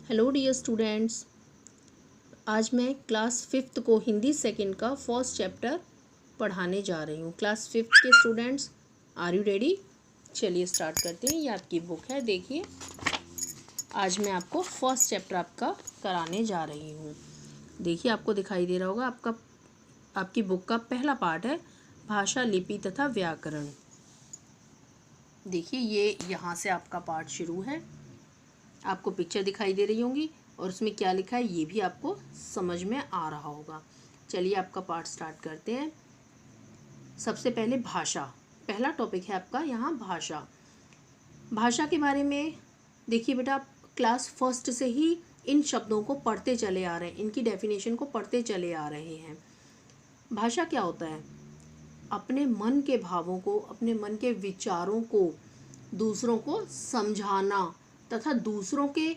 Hello dear students, आज मैं class fifth को हिंदी सेकंड का फर्स्ट चैप्टर पढ़ाने जा रही हूँ। क्लास फिफ्थ के स्टूडेंट्स, आर यू रेडी? चलिए स्टार्ट करते हैं। ये आपकी बुक है, देखिए आज मैं आपको फर्स्ट चैप्टर आपका कराने जा रही हूँ। देखिए आपको दिखाई दे रहा होगा, आपकी बुक का पहला पार्ट है भाषा, लिपि तथा व्याकरण। देखिए ये यहाँ से आपका पार्ट शुरू है। आपको पिक्चर दिखाई दे रही होंगी और उसमें क्या लिखा है ये भी आपको समझ में आ रहा होगा। चलिए आपका पार्ट स्टार्ट करते हैं। सबसे पहले भाषा, पहला टॉपिक है आपका यहाँ भाषा। भाषा के बारे में देखिए बेटा, आप क्लास फर्स्ट से ही इन शब्दों को पढ़ते चले आ रहे हैं, इनकी डेफिनेशन को पढ़ते चले आ रहे हैं। भाषा क्या होता है? अपने मन के भावों को, अपने मन के विचारों को दूसरों को समझाना तथा दूसरों के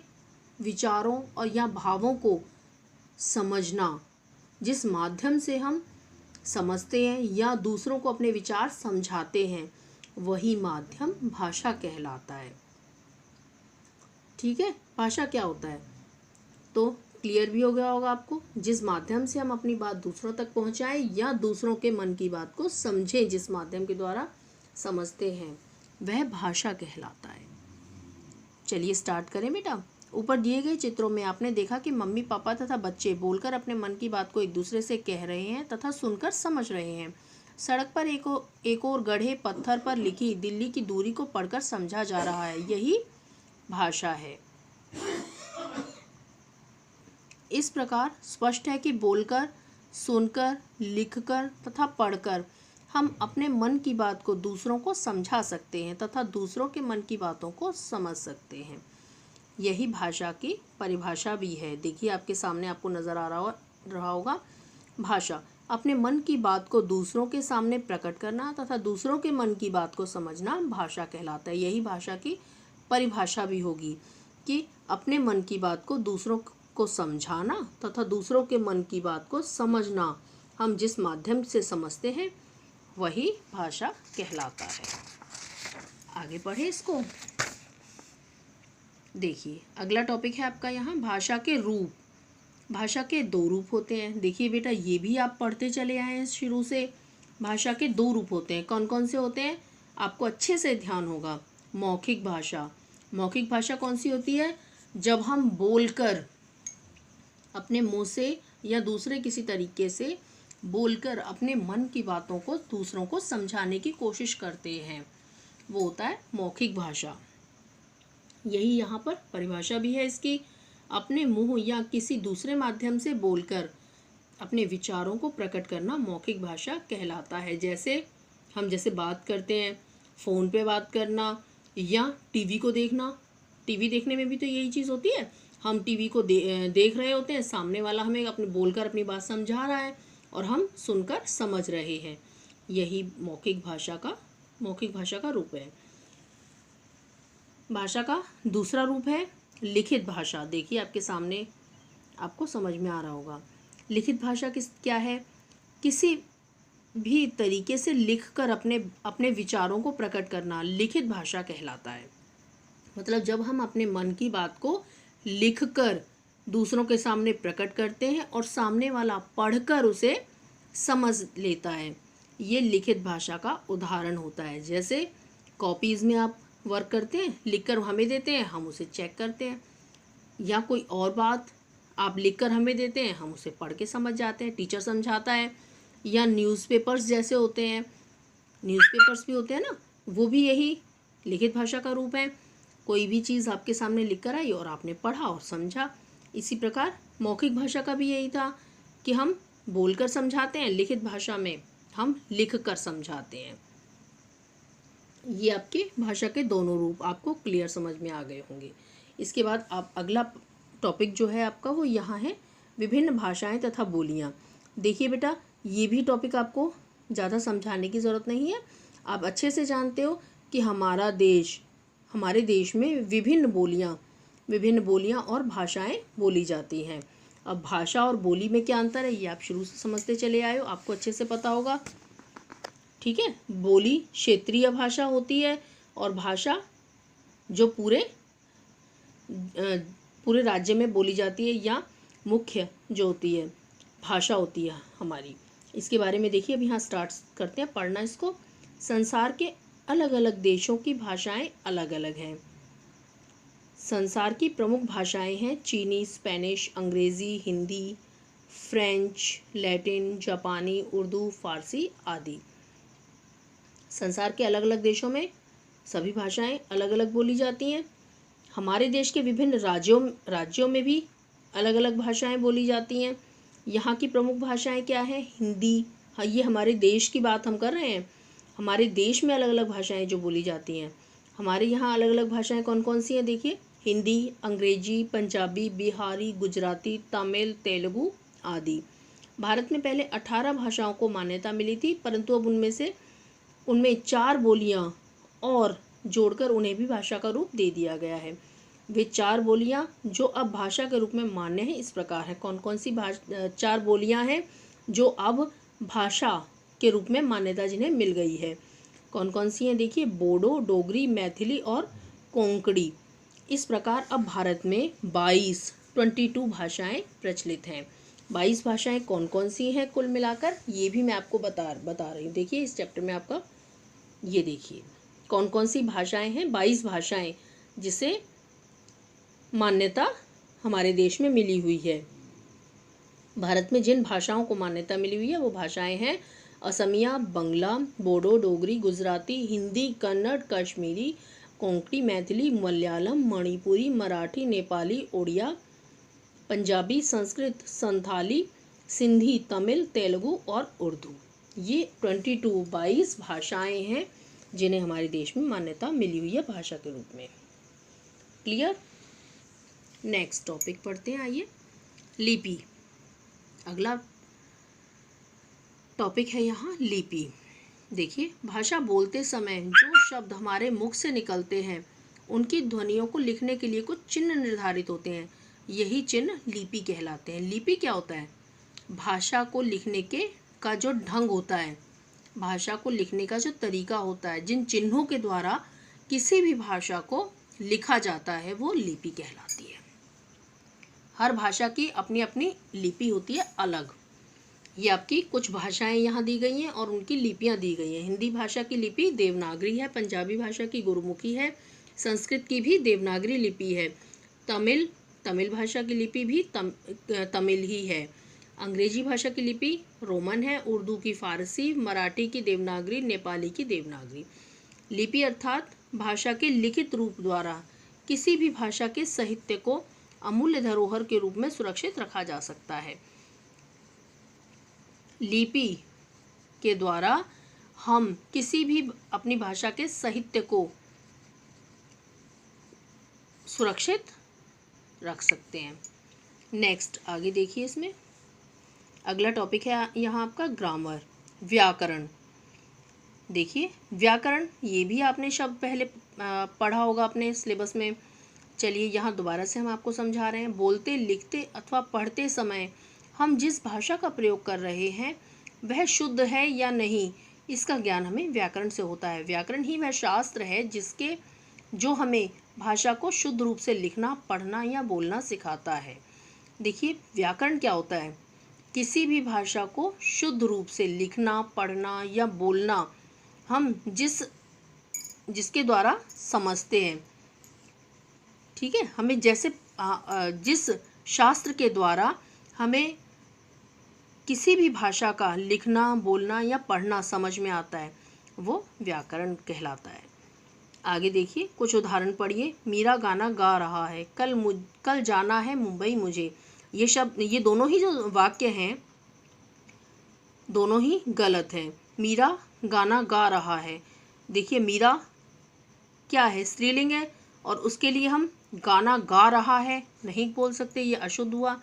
विचारों और या भावों को समझना। जिस माध्यम से हम समझते हैं या दूसरों को अपने विचार समझाते हैं, वही माध्यम भाषा कहलाता है। ठीक है, भाषा क्या होता है तो क्लियर भी हो गया होगा आपको। जिस माध्यम से हम अपनी बात दूसरों तक पहुंचाएं या दूसरों के मन की बात को समझें, जिस माध्यम के द्वारा समझते हैं, वह भाषा कहलाता है। चलिए स्टार्ट करें बेटा। ऊपर दिए गए चित्रों में आपने देखा कि मम्मी पापा तथा बच्चे बोलकर अपने मन की बात को एक दूसरे से कह रहे हैं तथा सुनकर समझ रहे हैं। सड़क पर एक और गढ़े पत्थर पर लिखी दिल्ली की दूरी को पढ़कर समझा जा रहा है, यही भाषा है। इस प्रकार स्पष्ट है कि बोलकर, सुनकर, लिखकर तथा पढ़कर हम अपने मन की बात को दूसरों को समझा सकते हैं तथा दूसरों के मन की बातों को समझ सकते हैं। यही भाषा की परिभाषा भी है। देखिए आपके सामने आपको नज़र आ रहा होगा। भाषा अपने मन की बात को दूसरों के सामने प्रकट करना तथा दूसरों के मन की बात को समझना भाषा कहलाता है। यही भाषा की परिभाषा भी होगी कि अपने मन की बात को दूसरों को समझाना तथा दूसरों के मन की बात को समझना। हम जिस माध्यम से समझते हैं वही भाषा कहलाता है। आगे बढ़े इसको। देखिए अगला टॉपिक है आपका यहाँ भाषा के रूप। भाषा के दो रूप होते हैं। देखिए बेटा, ये भी आप पढ़ते चले आए हैं शुरू से। भाषा के दो रूप होते हैं। कौन कौन से होते हैं आपको अच्छे से ध्यान होगा। मौखिक भाषा, मौखिक भाषा कौन सी होती है? जब हम बोलकर अपने मुंह से या दूसरे किसी तरीके से बोलकर अपने मन की बातों को दूसरों को समझाने की कोशिश करते हैं, वो होता है मौखिक भाषा। यही यहाँ पर परिभाषा भी है इसकी। अपने मुंह या किसी दूसरे माध्यम से बोलकर अपने विचारों को प्रकट करना मौखिक भाषा कहलाता है। जैसे हम बात करते हैं, फ़ोन पे बात करना या टीवी को देखना। टीवी देखने में भी तो यही चीज़ होती है। हम टीवी को देख रहे होते हैं, सामने वाला हमें बोलकर अपनी बात समझा रहा है और हम सुनकर समझ रहे हैं। यही मौखिक भाषा का रूप है। भाषा का दूसरा रूप है लिखित भाषा। देखिए आपके सामने आपको समझ में आ रहा होगा। लिखित भाषा क्या है? किसी भी तरीके से लिखकर अपने विचारों को प्रकट करना लिखित भाषा कहलाता है। मतलब जब हम अपने मन की बात को लिखकर दूसरों के सामने प्रकट करते हैं और सामने वाला पढ़कर उसे समझ लेता है, ये लिखित भाषा का उदाहरण होता है। जैसे कॉपीज़ में आप वर्क करते हैं, लिखकर हमें देते हैं, हम उसे चेक करते हैं, या कोई और बात आप लिखकर हमें देते हैं, हम उसे पढ़ के समझ जाते हैं, टीचर समझाता है। या न्यूज़पेपर्स जैसे होते हैं, न्यूज़पेपर्स भी होते हैं ना, वो भी यही लिखित भाषा का रूप है। कोई भी चीज़ आपके सामने लिख कर आई और आपने पढ़ा और समझा। इसी प्रकार मौखिक भाषा का भी यही था कि हम बोलकर समझाते हैं, लिखित भाषा में हम लिख कर समझाते हैं। ये आपके भाषा के दोनों रूप आपको क्लियर समझ में आ गए होंगे। इसके बाद आप अगला टॉपिक जो है आपका वो यहाँ है विभिन्न भाषाएं तथा बोलियाँ। देखिए बेटा, ये भी टॉपिक आपको ज़्यादा समझाने की ज़रूरत नहीं है। आप अच्छे से जानते हो कि हमारे देश में विभिन्न बोलियाँ और भाषाएं बोली जाती हैं। अब भाषा और बोली में क्या अंतर है ये आप शुरू से समझते चले आए हो, आपको अच्छे से पता होगा। ठीक है, बोली क्षेत्रीय भाषा होती है और भाषा जो पूरे पूरे राज्य में बोली जाती है या मुख्य जो होती है भाषा होती है हमारी। इसके बारे में देखिए अब यहाँ स्टार्ट करते हैं पढ़ना इसको। संसार के अलग अलग देशों की भाषाएं अलग अलग हैं। संसार की प्रमुख भाषाएं हैं चीनी, स्पेनिश, अंग्रेज़ी, हिंदी, फ्रेंच, लैटिन, जापानी, उर्दू, फारसी आदि। संसार के अलग अलग देशों में सभी भाषाएं अलग अलग बोली जाती हैं। हमारे देश के विभिन्न राज्यों में भी अलग अलग भाषाएं बोली जाती हैं। यहाँ की प्रमुख भाषाएं क्या हैं? हिंदी, हाँ ये हमारे देश की बात हम कर रहे हैं। हमारे देश में अलग अलग भाषाएं जो बोली जाती हैं। हमारे यहाँ अलग अलग भाषाएं कौन कौन सी हैं देखिए, हिंदी, अंग्रेजी, पंजाबी, बिहारी, गुजराती, तमिल, तेलुगु आदि। भारत में पहले 18 भाषाओं को मान्यता मिली थी, परंतु अब उनमें 4 बोलियां और जोड़कर उन्हें भी भाषा का रूप दे दिया गया है। वे 4 बोलियां जो अब भाषा के रूप में मान्य हैं इस प्रकार है। कौन कौन सी 4 बोलियां हैं जो अब भाषा के रूप में मान्यता जिन्हें मिल गई है? कौन कौन सी हैं देखिए, बोडो, डोगरी, मैथिली और कोंकणी। इस प्रकार अब भारत में 22 भाषाएं प्रचलित हैं। 22 भाषाएं कौन कौन सी हैं कुल मिलाकर, ये भी मैं आपको बता रही हूँ। देखिए इस चैप्टर में आपका ये देखिए कौन कौन सी भाषाएं हैं। 22 भाषाएं जिसे मान्यता हमारे देश में मिली हुई है। भारत में जिन भाषाओं को मान्यता मिली हुई है वो भाषाएं हैं असमिया, बंगला, बोडो, डोगरी, गुजराती, हिंदी, कन्नड़, कश्मीरी, कोंकणी, मैथिली, मलयालम, मणिपुरी, मराठी, नेपाली, ओडिया, पंजाबी, संस्कृत, संथाली, सिंधी, तमिल, तेलुगु और उर्दू। ये 22 भाषाएं हैं जिन्हें हमारे देश में मान्यता मिली हुई है भाषा के रूप में। क्लियर? नेक्स्ट टॉपिक पढ़ते हैं, आइए। लिपि, अगला टॉपिक है यहाँ लिपि। देखिए भाषा बोलते समय जो शब्द हमारे मुख से निकलते हैं उनकी ध्वनियों को लिखने के लिए कुछ चिन्ह निर्धारित होते हैं। यही चिन्ह लिपि कहलाते हैं। लिपि क्या होता है? भाषा को लिखने का जो ढंग होता है, भाषा को लिखने का जो तरीका होता है, जिन चिन्हों के द्वारा किसी भी भाषा को लिखा जाता है वो लिपि कहलाती है। हर भाषा की अपनी अपनी लिपि होती है अलग। ये आपकी कुछ भाषाएं यहाँ दी गई हैं और उनकी लिपियाँ दी गई हैं। हिंदी भाषा की लिपि देवनागरी है, पंजाबी भाषा की गुरुमुखी है, संस्कृत की भी देवनागरी लिपि है, तमिल भाषा की लिपि भी तमिल ही है, अंग्रेजी भाषा की लिपि रोमन है, उर्दू की फारसी, मराठी की देवनागरी, नेपाली की देवनागरी। लिपि अर्थात भाषा के लिखित रूप द्वारा किसी भी भाषा के साहित्य को अमूल्य धरोहर के रूप में सुरक्षित रखा जा सकता है। लिपि के द्वारा हम किसी भी अपनी भाषा के साहित्य को सुरक्षित रख सकते हैं। नेक्स्ट आगे देखिए, इसमें अगला टॉपिक है यहाँ आपका ग्रामर, व्याकरण। देखिए व्याकरण, ये भी आपने शब्द पहले पढ़ा होगा अपने सिलेबस में। चलिए यहाँ दोबारा से हम आपको समझा रहे हैं। बोलते, लिखते अथवा पढ़ते समय हम जिस भाषा का प्रयोग कर रहे हैं वह शुद्ध है या नहीं, इसका ज्ञान हमें व्याकरण से होता है। व्याकरण ही वह शास्त्र है जो हमें भाषा को शुद्ध रूप से लिखना, पढ़ना या बोलना सिखाता है। देखिए व्याकरण क्या होता है? किसी भी भाषा को शुद्ध रूप से लिखना, पढ़ना या बोलना हम जिसके द्वारा समझते हैं। ठीक है, हमें जैसे जिस शास्त्र के द्वारा हमें किसी भी भाषा का लिखना, बोलना या पढ़ना समझ में आता है वो व्याकरण कहलाता है। आगे देखिए कुछ उदाहरण पढ़िए। मीरा गाना गा रहा है, कल जाना है मुंबई मुझे। ये शब्द, ये दोनों ही जो वाक्य हैं दोनों ही गलत हैं। मीरा गाना गा रहा है, देखिए मीरा क्या है? स्त्रीलिंग है और उसके लिए हम गाना गा रहा है नहीं बोल सकते, ये अशुद्ध हुआ।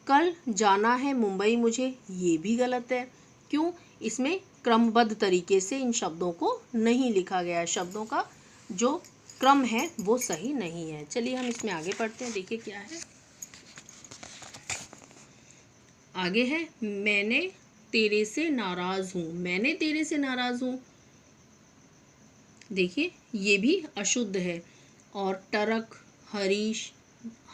कल जाना है मुंबई मुझे, ये भी गलत है। क्यों? इसमें क्रमबद्ध तरीके से इन शब्दों को नहीं लिखा गया है। शब्दों का जो क्रम है वो सही नहीं है। चलिए हम इसमें आगे पढ़ते हैं। देखिए क्या है आगे है, मैंने तेरे से नाराज हूँ। मैंने तेरे से नाराज हूँ, देखिए ये भी अशुद्ध है। और टरक, हरीश,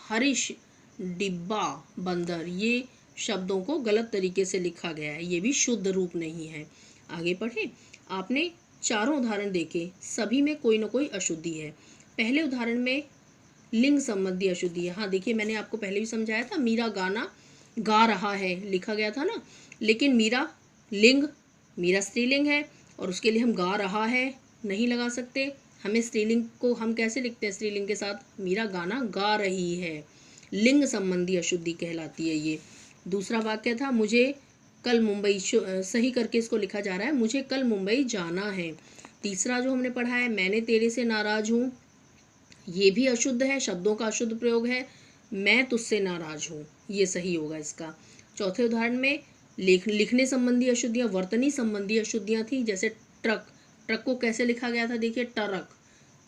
हरीश डिब्बा बंदर, ये शब्दों को गलत तरीके से लिखा गया है, ये भी शुद्ध रूप नहीं है। आगे पढ़े। आपने चारों उदाहरण देखे, सभी में कोई ना कोई अशुद्धि है। पहले उदाहरण में लिंग संबंधी अशुद्धि है। हाँ देखिए, मैंने आपको पहले भी समझाया था, मीरा गाना गा रहा है लिखा गया था ना, लेकिन मीरा लिंग, मीरा स्त्रीलिंग है और उसके लिए हम गा रहा है नहीं लगा सकते। हमें स्त्रीलिंग को हम कैसे लिखते हैं स्त्रीलिंग के साथ, मीरा गाना गा रही है, लिंग संबंधी अशुद्धि कहलाती है ये। दूसरा वाक्य था, मुझे कल मुंबई, सही करके इसको लिखा जा रहा है, मुझे कल मुंबई जाना है। तीसरा जो हमने पढ़ा है, मैंने तेरे से नाराज हूँ, ये भी अशुद्ध है, शब्दों का अशुद्ध प्रयोग है, मैं तुझसे नाराज हूँ, ये सही होगा इसका। चौथे उदाहरण में लिखने संबंधी अशुद्धियाँ, वर्तनी संबंधी अशुद्धियाँ थी, जैसे ट्रक, ट्रक को कैसे लिखा गया था देखिए, टरक,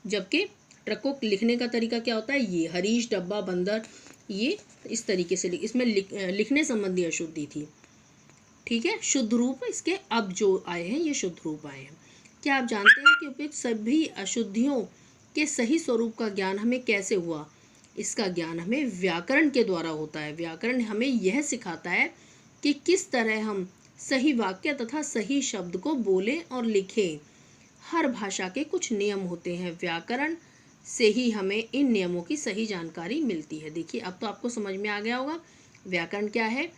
जबकि ट्रक को लिखने का तरीका क्या होता है, ये हरीश डब्बा बंदर, ये इस तरीके से इसमें लिखने संबंधी अशुद्धि थी। ठीक है, शुद्ध रूप इसके अब जो आए हैं ये शुद्ध रूप आए हैं। क्या आप जानते हैं कि उपयुक्त सभी अशुद्धियों के सही स्वरूप का ज्ञान हमें कैसे हुआ? इसका ज्ञान हमें व्याकरण के द्वारा होता है। व्याकरण हमें यह सिखाता है कि किस तरह हम सही वाक्य तथा सही शब्द को बोलें और लिखें। हर भाषा के कुछ नियम होते हैं, व्याकरण से ही हमें इन नियमों की सही जानकारी मिलती है। देखिए, अब तो आपको समझ में आ गया होगा व्याकरण क्या है।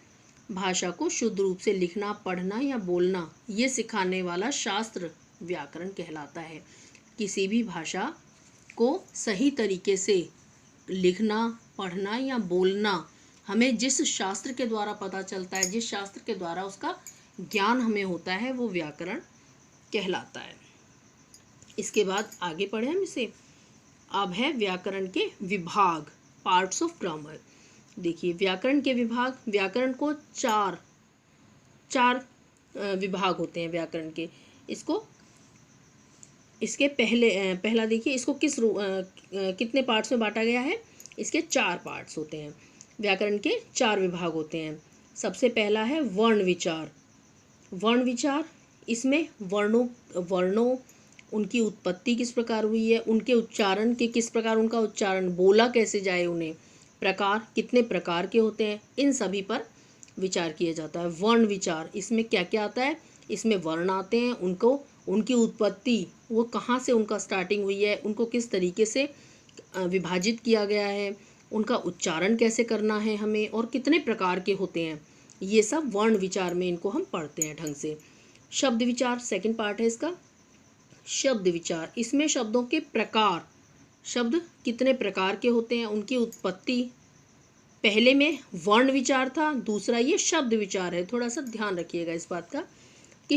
भाषा को शुद्ध रूप से लिखना, पढ़ना या बोलना, ये सिखाने वाला शास्त्र व्याकरण कहलाता है। किसी भी भाषा को सही तरीके से लिखना, पढ़ना या बोलना हमें जिस शास्त्र के द्वारा पता चलता है, जिस शास्त्र के द्वारा उसका ज्ञान हमें होता है, वो व्याकरण कहलाता है। इसके बाद आगे पढ़े हम इसे। अब है व्याकरण के विभाग, पार्ट्स ऑफ ग्रामर। देखिए, व्याकरण के विभाग, व्याकरण को चार विभाग होते हैं व्याकरण के। इसके पहला देखिए, इसको कितने पार्ट्स में बांटा गया है, इसके 4 पार्ट्स होते हैं। व्याकरण के 4 विभाग होते हैं। सबसे पहला है वर्ण विचार। वर्ण विचार, इसमें वर्णों उनकी उत्पत्ति किस प्रकार हुई है, उनके उच्चारण के किस प्रकार उनका उच्चारण, बोला कैसे जाए उन्हें, प्रकार कितने प्रकार के होते हैं, इन सभी पर विचार किया जाता है। वर्ण विचार, इसमें क्या क्या आता है, इसमें वर्ण आते हैं, उनकी उत्पत्ति, वो कहाँ से उनका स्टार्टिंग हुई है, उनको किस तरीके से विभाजित किया गया है, उनका उच्चारण कैसे करना है हमें, और कितने प्रकार के होते हैं, ये सब वर्ण विचार में इनको हम पढ़ते हैं ढंग से। शब्द विचार सेकंड पार्ट है इसका। शब्द विचार, इसमें शब्दों के प्रकार, शब्द कितने प्रकार के होते हैं, उनकी उत्पत्ति। पहले में वर्ण विचार था, दूसरा ये शब्द विचार है, थोड़ा सा ध्यान रखिएगा इस बात का।